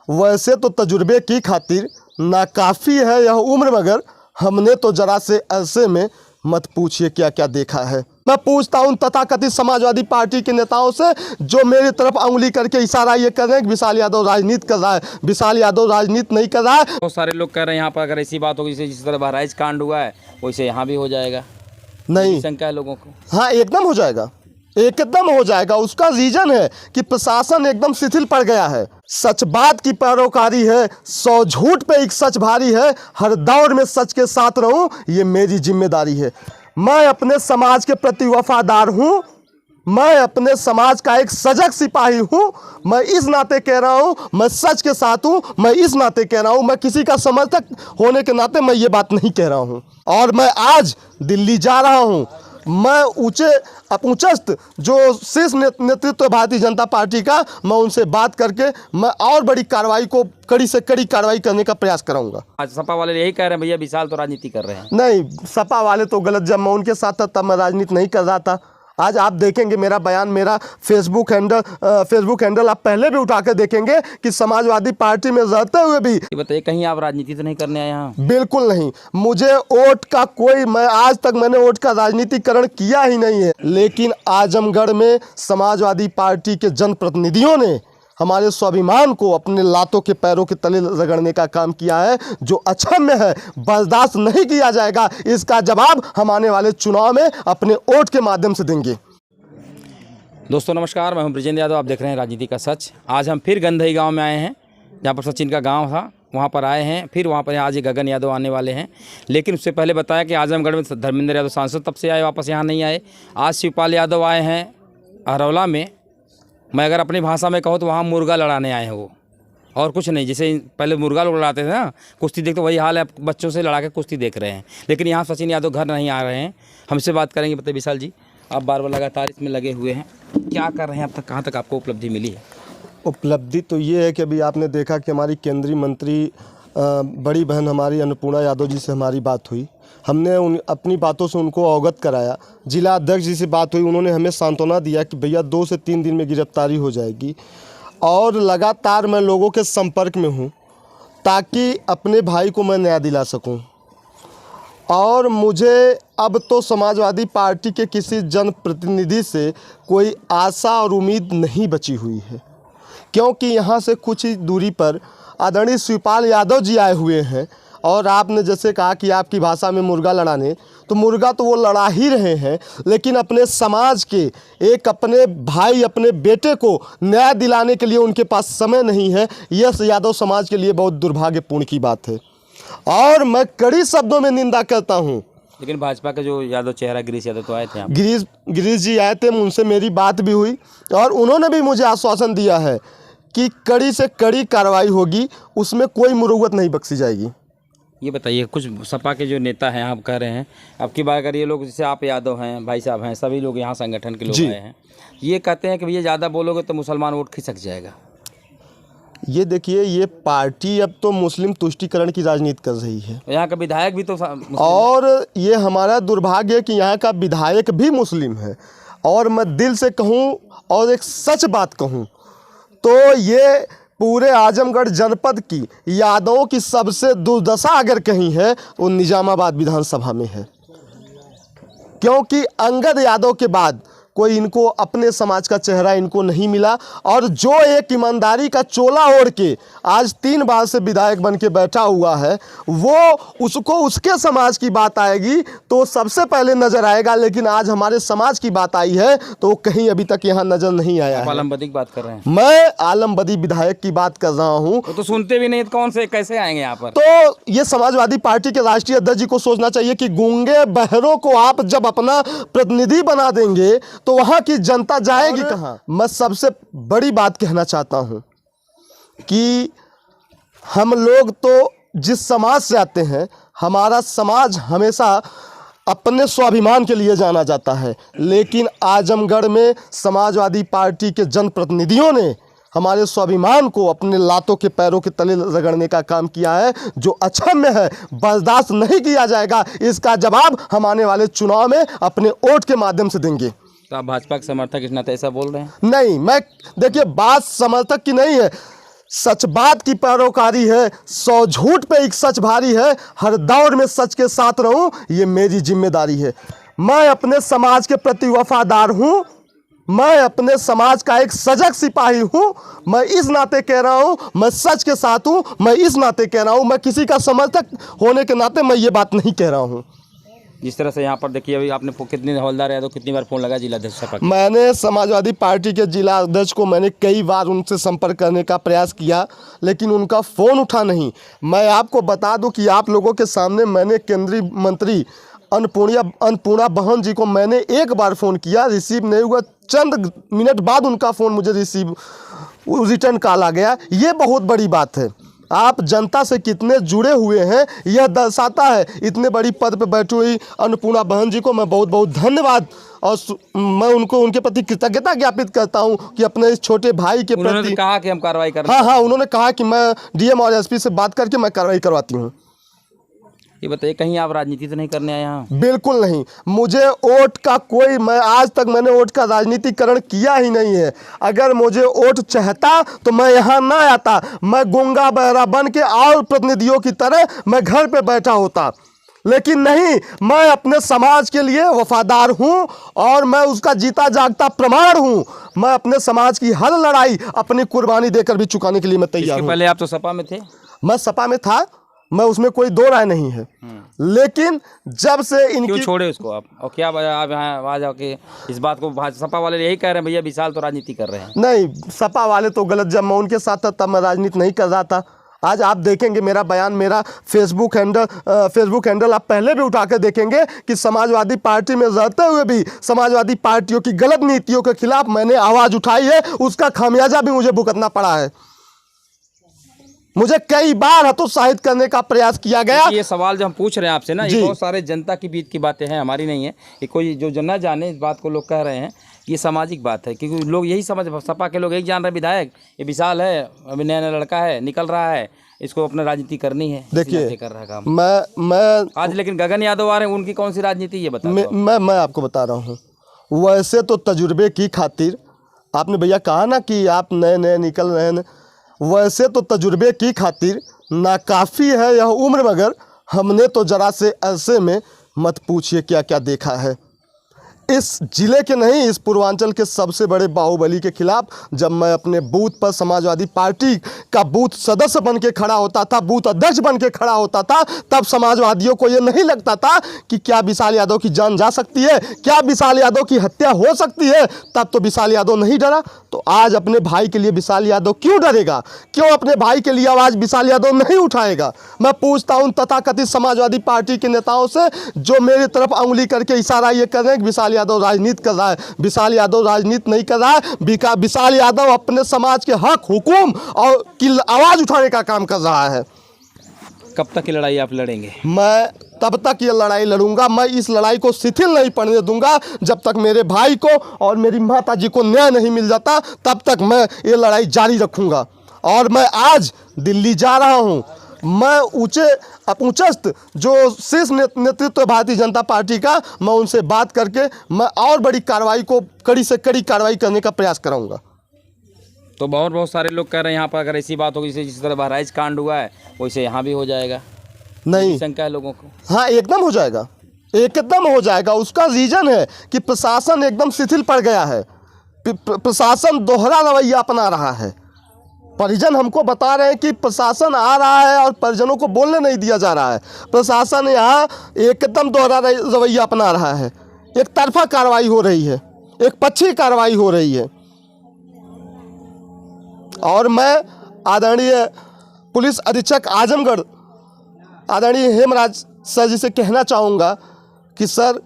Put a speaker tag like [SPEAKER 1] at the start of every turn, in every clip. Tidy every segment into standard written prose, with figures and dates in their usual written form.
[SPEAKER 1] वैसे तो तजुर्बे की खातिर नाकाफ़ी है यह उम्र, मगर हमने तो जरा से अरसे में मत पूछिए क्या क्या देखा है। मैं पूछता हूँ तथाकथित समाजवादी पार्टी के नेताओं से, जो मेरी तरफ उंगली करके इशारा ये कर रहे हैं कि विशाल यादव राजनीति कर रहा है। विशाल यादव राजनीति नहीं कर रहा है।
[SPEAKER 2] बहुत सारे लोग कह रहे हैं यहाँ पर अगर ऐसी बात होगी जैसे जिस तरह बहराइच कांड हुआ है वैसे यहाँ भी हो जाएगा।
[SPEAKER 1] नहीं,
[SPEAKER 2] शंका है लोगों को।
[SPEAKER 1] हाँ, एकदम हो जाएगा, एकदम हो जाएगा। उसका रीजन है कि प्रशासन एकदम शिथिल पड़ गया है। सच बात की पैरोकारी है, 100 झूठ पे एक सच भारी है। हर दौर में सच के साथ रहूं, ये मेरी जिम्मेदारी है। मैं अपने समाज के प्रति वफादार हूं, मैं अपने समाज का एक सजग सिपाही हूं। मैं इस नाते कह रहा हूं, मैं सच के साथ हूं। मैं इस नाते कह रहा हूं, मैं किसी का समर्थक होने के नाते मैं ये बात नहीं कह रहा हूं। और मैं आज दिल्ली जा रहा हूं। मैं उच्चस्थ जो शीर्ष नेतृत्व भारतीय जनता पार्टी का, मैं उनसे बात करके मैं और बड़ी कार्रवाई को, कड़ी से कड़ी कार्रवाई करने का प्रयास कराऊंगा।
[SPEAKER 2] आज सपा वाले यही कह रहे हैं भैया विशाल तो राजनीति कर रहे हैं।
[SPEAKER 1] नहीं, सपा वाले तो गलत। जब मैं उनके साथ था तब मैं राजनीति नहीं कर रहा था। आज आप देखेंगे मेरा बयान, मेरा फेसबुक हैंडल आप पहले भी उठा के देखेंगे कि समाजवादी पार्टी में रहते हुए भी।
[SPEAKER 2] ये बताइए कहीं आप राजनीति तो नहीं करने आए यहाँ?
[SPEAKER 1] बिल्कुल नहीं। मुझे वोट का कोई, मैं आज तक मैंने वोट का राजनीतिकरण किया ही नहीं है। लेकिन आजमगढ़ में समाजवादी पार्टी के जनप्रतिनिधियों ने हमारे स्वाभिमान को अपने लातों के पैरों के तले रगड़ने का काम किया है, जो अक्षम्य है, बर्दाश्त नहीं किया जाएगा। इसका जवाब हम आने वाले चुनाव में अपने वोट के माध्यम से देंगे।
[SPEAKER 2] दोस्तों नमस्कार, मैं हूं ब्रिजेंद्र यादव, आप देख रहे हैं राजनीति का सच। आज हम फिर गंधई गांव में आए हैं, जहां पर सचिन का गांव था, वहां पर आए हैं। फिर वहां पर आज गगन यादव आने वाले हैं। लेकिन उससे पहले बताया कि आजमगढ़ में धर्मेंद्र यादव सांसद तब से आए, वापस यहाँ नहीं आए। आज शिवपाल यादव आए हैं अरौला में। मैं अगर अपनी भाषा में कहूँ तो वहाँ मुर्गा लड़ाने आए हैं वो, और कुछ नहीं। जैसे पहले मुर्गा लोग लड़ाते थे ना, कुश्ती देखते, वही हाल है, बच्चों से लड़ा के कुश्ती देख रहे हैं। लेकिन यहाँ सचिन यादव घर नहीं आ रहे हैं। हमसे बात करेंगे। बताइए विशाल जी, आप बार बार लगातार इसमें लगे हुए हैं, क्या कर रहे हैं अब तक? कहाँ तक आपको उपलब्धि मिली है?
[SPEAKER 1] उपलब्धि तो ये है कि अभी आपने देखा कि हमारी केंद्रीय मंत्री बड़ी बहन हमारी अन्नपूर्णा यादव जी से हमारी बात हुई। हमने अपनी बातों से उनको अवगत कराया। जिला अध्यक्ष जी से बात हुई, उन्होंने हमें सांत्वना दिया कि भैया 2 से 3 दिन में गिरफ्तारी हो जाएगी। और लगातार मैं लोगों के संपर्क में हूँ ताकि अपने भाई को मैं न्याय दिला सकूँ। और मुझे अब तो समाजवादी पार्टी के किसी जनप्रतिनिधि से कोई आशा और उम्मीद नहीं बची हुई है, क्योंकि यहाँ से कुछ ही दूरी पर आदरणीय शिवपाल यादव जी आए हुए हैं। और आपने जैसे कहा कि आपकी भाषा में मुर्गा लड़ाने, तो मुर्गा तो वो लड़ा ही रहे हैं, लेकिन अपने समाज के एक अपने भाई, अपने बेटे को न्याय दिलाने के लिए उनके पास समय नहीं है। यह यादव समाज के लिए बहुत दुर्भाग्यपूर्ण की बात है और मैं कड़ी शब्दों में निंदा करता हूँ।
[SPEAKER 2] लेकिन भाजपा के जो यादव चेहरा गिरीश यादव तो आए थे,
[SPEAKER 1] गिरीश जी आए थे, उनसे मेरी बात भी हुई और उन्होंने भी मुझे आश्वासन दिया है कि कड़ी से कड़ी कार्रवाई होगी, उसमें कोई मुरुव्वत नहीं बख्शी जाएगी।
[SPEAKER 2] ये बताइए, कुछ सपा के जो नेता हैं, आप कह रहे हैं अब की बात करिए, लोग जैसे आप यादव हैं, भाई साहब हैं, सभी लोग यहाँ संगठन के लोग आए हैं, ये कहते हैं कि भैया ज़्यादा बोलोगे तो मुसलमान वोट खिसक जाएगा।
[SPEAKER 1] ये देखिए, ये पार्टी अब तो मुस्लिम तुष्टीकरण की राजनीति कर रही है।
[SPEAKER 2] यहाँ का विधायक भी तो
[SPEAKER 1] और ये हमारा दुर्भाग्य है कि यहाँ का विधायक भी मुस्लिम है। और मैं दिल से कहूँ और एक सच बात कहूँ तो ये पूरे आजमगढ़ जनपद की यादवों की सबसे दुर्दशा अगर कहीं है वो निजामाबाद विधानसभा में है, क्योंकि अंगद यादव के बाद कोई इनको अपने समाज का चेहरा इनको नहीं मिला। और जो एक ईमानदारी का चोला ओढ़ के आज 3 बार से विधायक बन के बैठा हुआ है, वो उसको उसके समाज की बात आएगी तो सबसे पहले नजर आएगा। लेकिन आज हमारे समाज की बात आई है तो वो कहीं अभी तक यहाँ नजर नहीं आया है।
[SPEAKER 2] आलमबदी की बात कर रहे हैं? मैं
[SPEAKER 1] आलमबदी विधायक की बात कर रहा हूँ।
[SPEAKER 2] तो सुनते भी नहीं, कौन से कैसे आएंगे यहाँ पर?
[SPEAKER 1] तो ये समाजवादी पार्टी के राष्ट्रीय अध्यक्ष जी को सोचना चाहिए कि गूंगे बहरों को आप जब अपना प्रतिनिधि बना देंगे तो वहां की जनता जाएगी कहां? मैं सबसे बड़ी बात कहना चाहता हूं कि हम लोग तो जिस समाज से आते हैं, हमारा समाज हमेशा अपने स्वाभिमान के लिए जाना जाता है। लेकिन आजमगढ़ में समाजवादी पार्टी के जनप्रतिनिधियों ने हमारे स्वाभिमान को अपने लातों के पैरों के तले रगड़ने का काम किया है, जो अक्षम्य है, बर्दाश्त नहीं किया जाएगा। इसका जवाब हम आने वाले चुनाव में अपने वोट के माध्यम से देंगे।
[SPEAKER 2] तो आप भाजपा के समर्थक इस नाते ऐसा बोल रहे हैं?
[SPEAKER 1] नहीं, मैं देखिए बात समर्थक की नहीं है, सच बात की पैरोकारी है, 100 झूठ पे एक सच भारी है, हर दौर में सच के साथ रहूं ये मेरी जिम्मेदारी है। मैं अपने समाज के प्रति वफादार हूं, मैं अपने समाज का एक सजग सिपाही हूं। मैं इस नाते कह रहा हूं, मैं सच के साथ हूं, मैं इस नाते कह रहा हूं, मैं किसी का समर्थक होने के नाते मैं ये बात नहीं कह रहा हूं।
[SPEAKER 2] जिस तरह से यहाँ पर देखिए अभी आपने कितने हवलदार यादव कितनी बार फ़ोन लगा जिला अध्यक्ष सपा के?
[SPEAKER 1] मैंने समाजवादी पार्टी के जिला अध्यक्ष को मैंने कई बार उनसे संपर्क करने का प्रयास किया, लेकिन उनका फ़ोन उठा नहीं। मैं आपको बता दूं कि आप लोगों के सामने मैंने केंद्रीय मंत्री अन्नपूर्णा बहन जी को मैंने एक बार फ़ोन किया, रिसीव नहीं हुआ। चंद मिनट बाद उनका फ़ोन मुझे रिटर्न कॉल आ गया। ये बहुत बड़ी बात है। आप जनता से कितने जुड़े हुए हैं यह दर्शाता है। इतने बड़ी पद पर बैठी हुई अन्नपूर्णा बहन जी को मैं बहुत बहुत धन्यवाद और मैं उनके प्रति कृतज्ञता ज्ञापित करता हूं कि अपने इस छोटे भाई के
[SPEAKER 2] उन्होंने
[SPEAKER 1] प्रति
[SPEAKER 2] तो कहा कि हम कार्रवाई कर
[SPEAKER 1] हाँ, उन्होंने कहा कि मैं डीएम और एसपी से बात करके मैं कार्रवाई करवाती हूँ।
[SPEAKER 2] ये बताइए कहीं आप राजनीति तो नहीं करने आए यहाँ?
[SPEAKER 1] बिल्कुल नहीं। मुझे वोट का मैं आज तक मैंने वोट का राजनीतिकरण किया ही नहीं है। अगर मुझे वोट चाहता तो मैं यहाँ ना आता। मैं गूंगा बहरा बन के और प्रतिनिधियों की तरह मैं घर पे बैठा होता, लेकिन नहीं, मैं अपने समाज के लिए वफादार हूँ और मैं उसका जीता जागता प्रमाण हूँ। मैं अपने समाज की हर लड़ाई अपनी कुर्बानी देकर भी चुकाने के लिए मैं तैयार हूँ।
[SPEAKER 2] पहले आप तो सपा में थे?
[SPEAKER 1] मैं सपा में था, मैं उसमें कोई दो राय नहीं है, लेकिन जब से इनकी
[SPEAKER 2] क्यों छोड़े उसको आप? और क्या वजह आप यहाँ आ जाके इस बात को सपा वाले यही कह रहे हैं भैया विशाल तो राजनीति कर रहे हैं?
[SPEAKER 1] नहीं, सपा वाले तो गलत। जब मैं उनके साथ था तब मैं राजनीति नहीं कर रहा था। आज आप देखेंगे मेरा बयान, मेरा फेसबुक हैंडल आप पहले भी उठा कर देखेंगे कि समाजवादी पार्टी में रहते हुए भी समाजवादी पार्टियों की गलत नीतियों के खिलाफ मैंने आवाज़ उठाई है। उसका खामियाजा भी मुझे भुगतना पड़ा है। मुझे कई बार हतोत्साहित करने का प्रयास किया गया।
[SPEAKER 2] ये सवाल जो हम पूछ रहे हैं आपसे ना, ये बहुत सारे जनता के बीच की बातें हैं, हमारी नहीं है। ये कोई जो न जाने इस बात को लोग कह रहे हैं कि ये सामाजिक बात है, क्योंकि लोग यही सपा के लोग यही जान रहे हैं विधायक ये विशाल है, अभी नया लड़का है, निकल रहा है, इसको अपना राजनीति करनी है।
[SPEAKER 1] देखिए
[SPEAKER 2] कर रहा है काम।
[SPEAKER 1] मैं
[SPEAKER 2] आज लेकिन गगन यादव आ रहे हैं, उनकी कौन सी राजनीति ये बता?
[SPEAKER 1] मैं आपको बता रहा हूँ। वैसे तो तजुर्बे की खातिर आपने भैया कहा ना कि आप नए नए निकल रहे हैं, वैसे तो तजुर्बे की खातिर नाकाफ़ी है यह उम्र, मगर हमने तो जरा से अरसे में मत पूछिए क्या क्या देखा है। इस जिले के नहीं, इस पूर्वांचल के सबसे बड़े बाहुबली के खिलाफ जब मैं अपने बूथ पर समाजवादी पार्टी का बूथ सदस्य बन के खड़ा होता था, बूथ अध्यक्ष बन के खड़ा होता था, तब समाजवादियों को ये नहीं लगता था कि क्या विशाल यादव की जान जा सकती है, क्या विशाल यादव की हत्या हो सकती है। तब तो विशाल यादव नहीं डरा, तो आज अपने भाई के लिए विशाल यादव क्यों डरेगा? क्यों अपने भाई के लिए आवाज़ विशाल यादव नहीं उठाएगा? मैं पूछता हूँ तथाकथित समाजवादी पार्टी के नेताओं से जो मेरी तरफ उंगली करके इशारा ये कर रहे हैं कि विशाल यादव राजनीति कर रहा है। विशाल यादव राजनीति नहीं कर रहा है। विशाल यादव अपने समाज के हक हुकूम और की आवाज़ उठाने का काम कर रहा है।
[SPEAKER 2] कब तक की लड़ाई आप लड़ेंगे?
[SPEAKER 1] मैं तब तक ये लड़ाई लड़ूंगा। मैं इस लड़ाई को शिथिल नहीं पड़ने दूंगा जब तक मेरे भाई को और मेरी माता जी को न्याय नहीं मिल जाता, तब तक मैं ये लड़ाई जारी रखूंगा। और मैं आज दिल्ली जा रहा हूं। मैं उच्चस्थ जो शीर्ष नेतृत्व भारतीय जनता पार्टी का, मैं उनसे बात करके मैं और बड़ी कार्रवाई को कड़ी से कड़ी कार्रवाई करने का प्रयास कराऊंगा।
[SPEAKER 2] तो बहुत सारे लोग कह रहे हैं यहाँ पर अगर ऐसी बात होगी जिस तरह बहराइच कांड हुआ है वैसे यहाँ भी हो जाएगा।
[SPEAKER 1] नहीं,
[SPEAKER 2] शंका है लोगों को।
[SPEAKER 1] हाँ, एकदम हो जाएगा, एकदम हो जाएगा। उसका रीजन है कि प्रशासन एकदम शिथिल पड़ गया है। प्रशासन दोहरा रवैया अपना रहा है। परिजन हमको बता रहे हैं कि प्रशासन आ रहा है और परिजनों को बोलने नहीं दिया जा रहा है। प्रशासन यहाँ एकदम दोहरा रवैया अपना रहा है। एक तरफा कार्रवाई हो रही है, एक पक्षी कार्रवाई हो रही है। और मैं आदरणीय पुलिस अधीक्षक आजमगढ़ आदरणीय हेमराज सर जी से कहना चाहूँगा कि सर,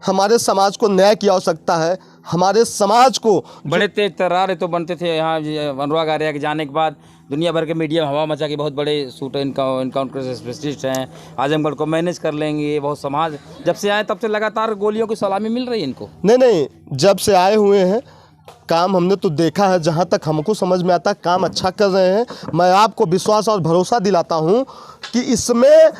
[SPEAKER 1] हमारे समाज को न्याय की आवश्यकता है। हमारे समाज को
[SPEAKER 2] बड़े तेज तर्रारे तो बनते थे यहाँ। अनुराग आर्या के जाने के बाद दुनिया भर के मीडिया में हवा मचा के बहुत बड़े शूटर इनकाउंटर स्पेशलिस्ट हैं, आजमगढ़ को मैनेज कर लेंगे। बहुत समाज जब से आए तब से लगातार गोलियों की सलामी मिल रही है इनको।
[SPEAKER 1] नहीं, जब से आए हुए हैं काम हमने तो देखा है। जहाँ तक हमको समझ में आता है काम अच्छा कर रहे हैं। मैं आपको विश्वास और भरोसा दिलाता हूँ कि इसमें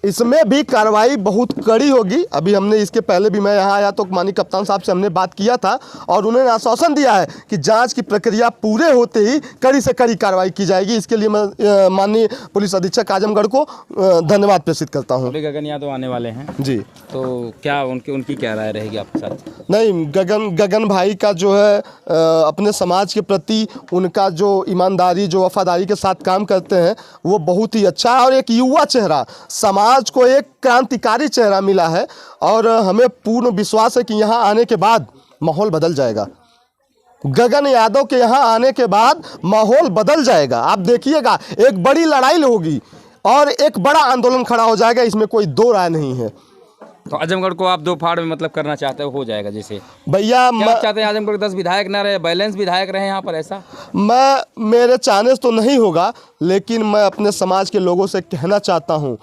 [SPEAKER 1] इसमें भी कार्रवाई बहुत कड़ी होगी। अभी हमने इसके पहले भी मैं यहाँ आया तो माननीय कप्तान साहब से हमने बात किया था और उन्होंने आश्वासन दिया है कि जांच की प्रक्रिया पूरे होते ही कड़ी से कड़ी कार्रवाई की जाएगी। इसके लिए मैं माननीय पुलिस अधीक्षक आजमगढ़ को धन्यवाद प्रेषित करता हूँ।
[SPEAKER 2] अभी गगन यादव आने वाले हैं
[SPEAKER 1] जी,
[SPEAKER 2] तो क्या उनकी क्या राय रहेगी आपके साथ?
[SPEAKER 1] नहीं, गगन भाई का जो है अपने समाज के प्रति उनका जो ईमानदारी, जो वफादारी के साथ काम करते हैं वो बहुत ही अच्छा है और एक युवा चेहरा, समाज को एक क्रांतिकारी चेहरा मिला है और हमें पूर्ण विश्वास है कि यहाँ आने के बाद माहौल बदल जाएगा। गगन यादव के यहाँ आने के बाद माहौल बदल जाएगा। आप देखिएगा, एक बड़ी लड़ाई होगी और एक बड़ा आंदोलन खड़ा हो जाएगा, इसमें कोई दो राय नहीं है।
[SPEAKER 2] तो आजमगढ़ को आप दो फाड़ में मतलब करना चाहते हो जाएगा? जैसे
[SPEAKER 1] भैया
[SPEAKER 2] क्या चाहते हैं आजमगढ़ 10 विधायक ना रहे, बैलेंस विधायक रहे यहाँ पर, ऐसा?
[SPEAKER 1] मेरे चाहने से तो नहीं होगा, लेकिन मैं अपने समाज के लोगों से कहना चाहता हूँ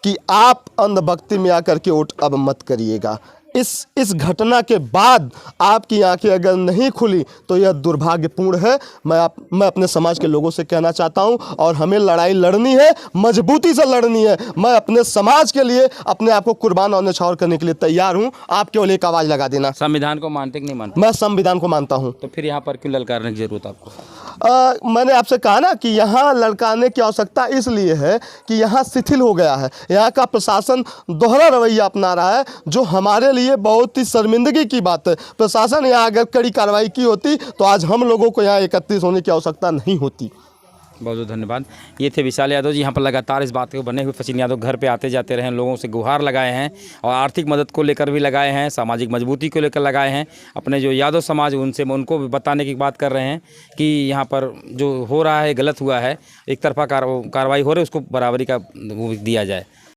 [SPEAKER 1] कि आप अंधभक्ति में आकर के वोट अब मत करिएगा। इस घटना के बाद आपकी आंखें अगर नहीं खुली तो यह दुर्भाग्यपूर्ण है। मैं अपने समाज के लोगों से कहना चाहता हूं और हमें लड़ाई लड़नी है, मजबूती से लड़नी है। मैं अपने समाज के लिए अपने आप को कुर्बान और न्यौछावर करने के लिए तैयार हूं। आप केवल एक आवाज़ लगा देना।
[SPEAKER 2] संविधान को मानते कि नहीं मानते?
[SPEAKER 1] मैं संविधान को मानता हूं।
[SPEAKER 2] तो फिर यहाँ पर क्यों ललकारने की जरूरत आपको?
[SPEAKER 1] मैंने आपसे कहा ना कि यहाँ ललकारने की आवश्यकता इसलिए है कि यहाँ शिथिल हो गया है। यहाँ का प्रशासन दोहरा रवैया अपना रहा है, जो हमारे लिए बहुत ही शर्मिंदगी की बात है। प्रशासन यहाँ अगर कड़ी कार्रवाई की होती तो आज हम लोगों को यहाँ एकत्रित होने की आवश्यकता नहीं होती।
[SPEAKER 2] बहुत बहुत धन्यवाद। ये थे विशाल यादव जी। यहाँ पर लगातार इस बात को बने हुए सचिन यादव घर पे आते जाते रहे हैं, लोगों से गुहार लगाए हैं और आर्थिक मदद को लेकर भी लगाए हैं, सामाजिक मजबूती को लेकर लगाए हैं। अपने जो यादव समाज उनको भी बताने की बात कर रहे हैं कि यहाँ पर जो हो रहा है गलत हुआ है, एक तरफा कार्रवाई हो रही है, उसको बराबरी का दिया जाए।